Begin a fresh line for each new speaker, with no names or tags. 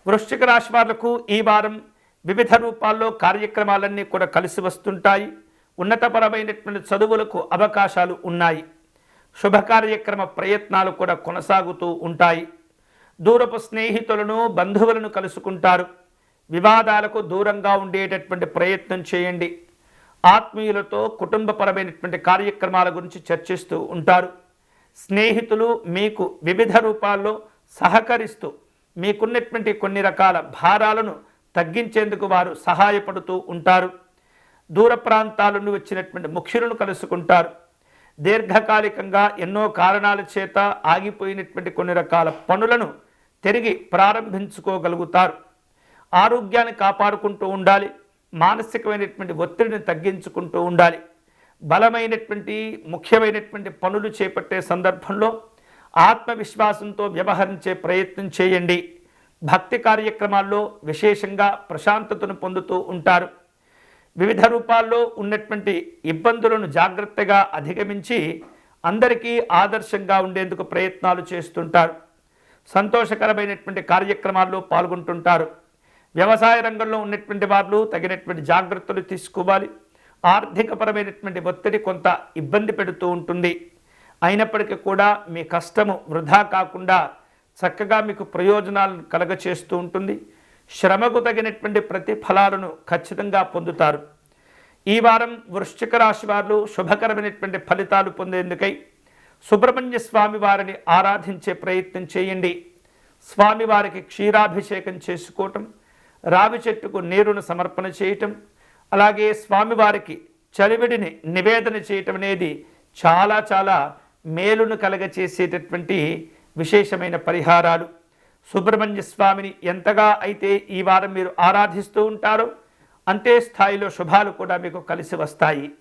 వృశ్చిక రాశి వాళ్లకు ఈ వారం వివిధ రూపాల్లో కార్యక్రమాలన్నీ కూడా కలిసి వస్తుంటాయి. ఉన్నతపరమైనటువంటి చదువులకు అవకాశాలు ఉన్నాయి. శుభ కార్యక్రమ ప్రయత్నాలు కూడా కొనసాగుతూ ఉంటాయి. దూరపు స్నేహితులను బంధువులను కలుసుకుంటారు. వివాదాలకు దూరంగా ఉండేటటువంటి ప్రయత్నం చేయండి. ఆత్మీయులతో కుటుంబపరమైనటువంటి కార్యక్రమాల గురించి చర్చిస్తూ ఉంటారు. స్నేహితులు మీకు వివిధ రూపాల్లో సహకరిస్తూ మీకున్నటువంటి కొన్ని రకాల భారాలను తగ్గించేందుకు వారు సహాయపడుతూ ఉంటారు. దూర ప్రాంతాల నుండి వచ్చినటువంటి ముఖ్యులను కలుసుకుంటారు. దీర్ఘకాలికంగా ఎన్నో కారణాల చేత ఆగిపోయినటువంటి కొన్ని రకాల పనులను తిరిగి ప్రారంభించుకోగలుగుతారు. ఆరోగ్యాన్ని కాపాడుకుంటూ ఉండాలి. మానసికమైనటువంటి ఒత్తిడిని తగ్గించుకుంటూ ఉండాలి. బలమైనటువంటి ముఖ్యమైనటువంటి పనులు చేపట్టే సందర్భంలో ఆత్మవిశ్వాసంతో వ్యవహరించే ప్రయత్నం చేయండి. భక్తి కార్యక్రమాల్లో విశేషంగా ప్రశాంతతను పొందుతూ ఉంటారు. వివిధ రూపాల్లో ఉన్నటువంటి ఇబ్బందులను జాగ్రత్తగా అధిగమించి అందరికీ ఆదర్శంగా ఉండేందుకు ప్రయత్నాలు చేస్తుంటారు. సంతోషకరమైనటువంటి కార్యక్రమాల్లో పాల్గొంటుంటారు. వ్యవసాయ రంగంలో ఉన్నటువంటి వాళ్ళు తగినటువంటి జాగ్రత్తలు తీసుకోవాలి. ఆర్థికపరమైనటువంటి ఒత్తిడి కొంత ఇబ్బంది పెడుతూ ఉంటుంది. అయినప్పటికీ కూడా మీ కష్టము వృధా కాకుండా చక్కగా మీకు ప్రయోజనాలను కలగచేస్తూ ఉంటుంది. శ్రమకు తగినటువంటి ప్రతిఫలాలను ఖచ్చితంగా పొందుతారు. ఈ వారం వృశ్చిక రాశి వారు శుభకరమైనటువంటి ఫలితాలు పొందేందుకై సుబ్రహ్మణ్య స్వామి వారిని ఆరాధించే ప్రయత్నం చేయండి. స్వామివారికి క్షీరాభిషేకం చేసుకోవటం, రావి చెట్టుకు నీరును సమర్పణ చేయటం, అలాగే స్వామివారికి చలివిడిని నివేదన చేయటం అనేది చాలా మేలును కలగచేసేటటువంటి విశేషమైన పరిహారాలు. సుబ్రహ్మణ్య స్వామిని ఎంతగా అయితే ఈ వారం మీరు ఆరాధిస్తూ ఉంటారో అంతే స్థాయిలో శుభాలు కూడా మీకు కలిసి వస్తాయి.